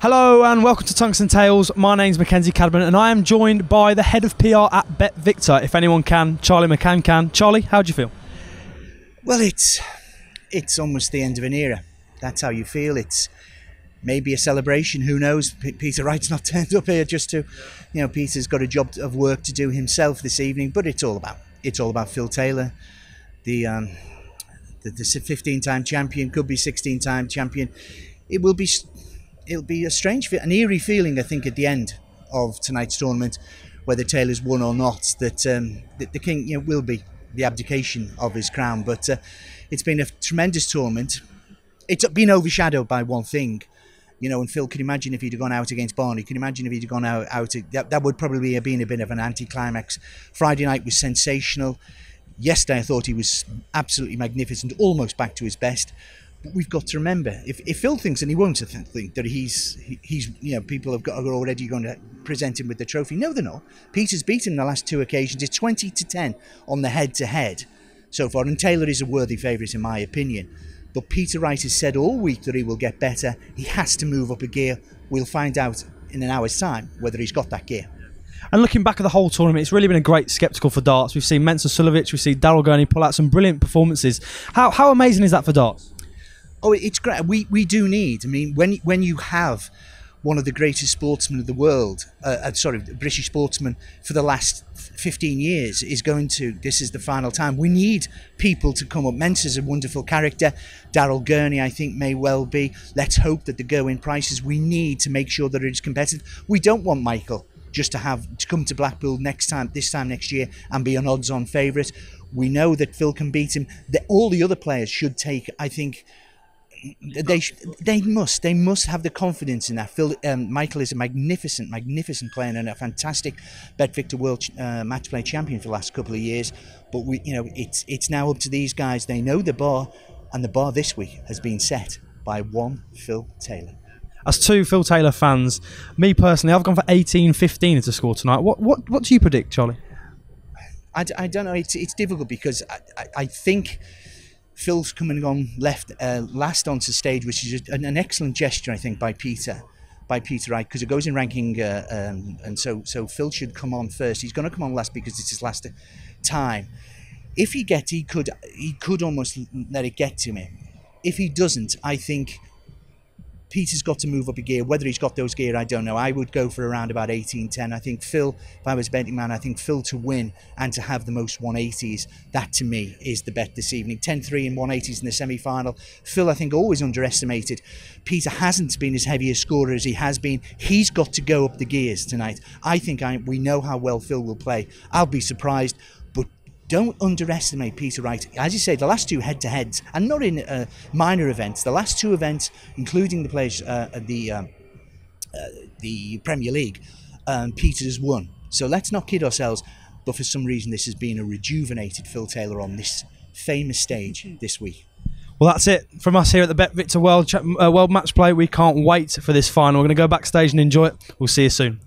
Hello and welcome to Tungsten Tales. My name's Mackenzie Cadman and I am joined by the head of PR at BetVictor. If anyone can, Charlie McCann can. Charlie, how do you feel? Well, it's almost the end of an era. That's how you feel. It's maybe a celebration. Who knows? Peter Wright's not turned up here just to, Peter's got a job of work to do himself this evening. But it's all about Phil Taylor, the 15-time champion, could be 16-time champion. It'll be a strange, an eerie feeling, I think, at the end of tonight's tournament, whether Taylor's won or not, that the king will be the abdication of his crown. But it's been a tremendous tournament. It's been overshadowed by one thing, and Phil, can you imagine if he'd have gone out against Barney? Can you imagine if he'd have gone out that would probably have been a bit of an anticlimax. Friday night was sensational. Yesterday I thought he was absolutely magnificent, almost back to his best. But we've got to remember, if Phil thinks, and he won't think that he's people are already going to present him with the trophy. No, they're not. Peter's beaten him the last two occasions. It's 20-10 on the head-to-head so far, and Taylor is a worthy favourite in my opinion. But Peter Wright has said all week that he will get better. He has to move up a gear. We'll find out in an hour's time whether he's got that gear. And looking back at the whole tournament, it's really been a great spectacle for darts. We've seen Mensah Suljovic, we've seen Daryl Gurney pull out some brilliant performances. How amazing is that for darts? Oh, it's great. We do need. I mean, when you have one of the greatest sportsmen of the world, British sportsman for the last 15 years this is the final time. We need people to come up. Mensah's a wonderful character. Daryl Gurney, I think, may well be. Let's hope that the go-in prices, we need to make sure that it is competitive. We don't want Michael just to come to Blackpool this time next year and be an odds-on favourite. We know that Phil can beat him. All the other players should take, I think, they must have the confidence in that. Michael is a magnificent player and a fantastic BetVictor World Matchplay champion for the last couple of years. But it's now up to these guys. They know the bar, and the bar this week has been set by one Phil Taylor. As two Phil Taylor fans, me personally, I've gone for 18-15 as a score tonight. What do you predict, Charlie? I don't know. It's difficult because I think Phil's coming on last onto stage, which is an excellent gesture, I think, by Peter Wright, because it goes in ranking, and so Phil should come on first. He's going to come on last because it's his last time. If he could almost let it get to him. If he doesn't, I think Peter's got to move up a gear. Whether he's got those gear, I don't know. I would go for around about 18-10. I think Phil, if I was betting man, I think Phil to win and to have the most 180s, that to me is the bet this evening. 10-3 and 180s in the semi-final. Phil, I think, always underestimated. Peter hasn't been as heavy a scorer as he has been. He's got to go up the gears tonight. I think we know how well Phil will play. I'll be surprised, but don't underestimate Peter Wright. As you say, the last two head-to-heads, and not in minor events, the last two events, including the players at the Premier League, Peter's won. So let's not kid ourselves, but for some reason this has been a rejuvenated Phil Taylor on this famous stage this week. Well, that's it from us here at the BetVictor World Matchplay. We can't wait for this final. We're going to go backstage and enjoy it. We'll see you soon.